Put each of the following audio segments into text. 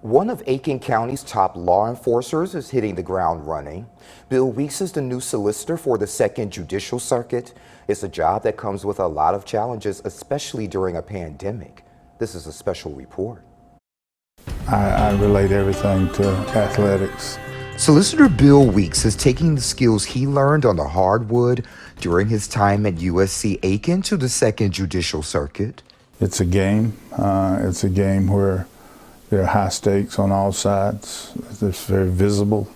One of Aiken County's top law enforcers is hitting the ground running. Bill Weeks is the new solicitor for the Second Judicial Circuit. It's a job that comes with a lot of challenges, especially during a pandemic. This is a special report. I relate everything to athletics. Solicitor Bill Weeks is taking the skills he learned on the hardwood during his time at USC Aiken to the Second Judicial Circuit. It's a game. It's a game where there are high stakes on all sides. It's very visible.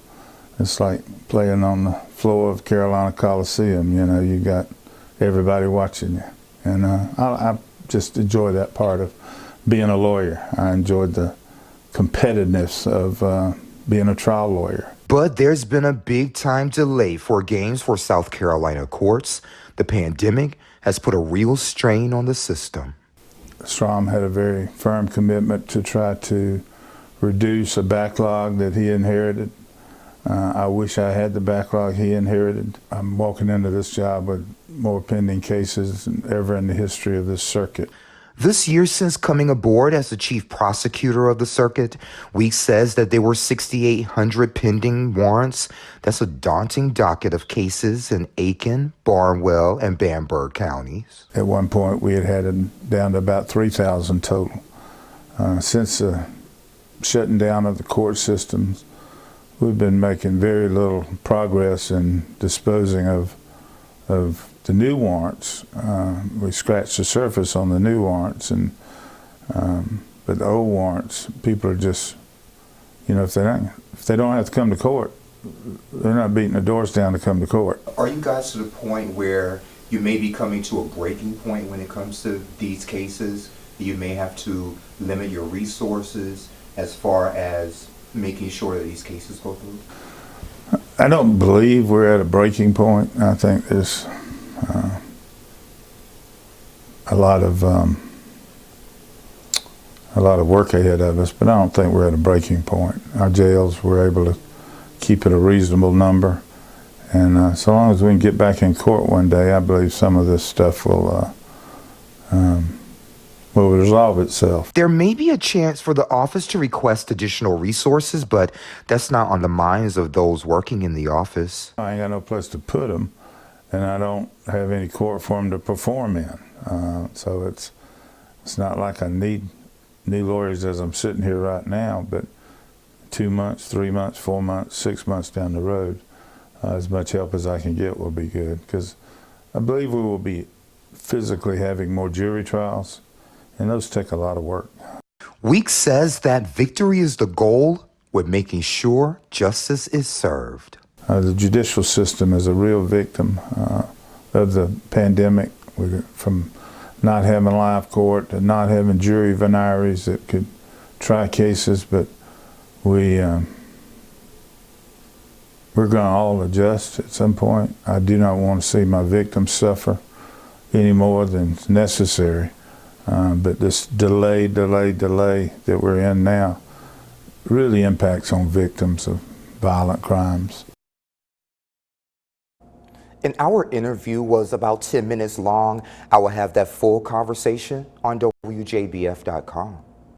It's like playing on the floor of Carolina Coliseum. You know, you got everybody watching you. And I just enjoy that part of being a lawyer. I enjoyed the competitiveness of being a trial lawyer. But there's been a big time delay for games for South Carolina courts. The pandemic has put a real strain on the system. Strom had a very firm commitment to try to reduce a backlog that he inherited. I wish I had the backlog he inherited. I'm walking into this job with more pending cases than ever in the history of this circuit. This year, since coming aboard as the chief prosecutor of the circuit, Weeks says that there were 6,800 pending warrants. That's a daunting docket of cases in Aiken, Barnwell, and Bamberg counties. At one point, we had it down to about 3,000 total. Since the shutting down of the court systems, we've been making very little progress in disposing of the new warrants. We scratched the surface on the new warrants, and but the old warrants, people are just, you know, if they don't have to come to court, they're not beating the doors down to come to court. Are you guys to the point where you may be coming to a breaking point when it comes to these cases? You may have to limit your resources as far as making sure that these cases go through? I don't believe we're at a breaking point. I think there's a lot of work ahead of us, but I don't think we're at a breaking point. Our jails, we're able to keep it a reasonable number, and so long as we can get back in court one day, I believe some of this stuff will resolve itself. There may be a chance for the office to request additional resources, but that's not on the minds of those working in the office. I ain't got no place to put them, and I don't have any court for them to perform in. So it's not like I need new lawyers as I'm sitting here right now, but 2 months, 3 months, 4 months, 6 months down the road, as much help as I can get will be good, because I believe we will be physically having more jury trials, and those take a lot of work. Weeks says that victory is the goal with making sure justice is served. The judicial system is a real victim of the pandemic, from not having live court to not having jury veneries that could try cases, but we're going to all adjust at some point. I do not want to see my victims suffer any more than necessary. But this delay that we're in now really impacts on victims of violent crimes. And our interview was about 10 minutes long. I will have that full conversation on WJBF.com.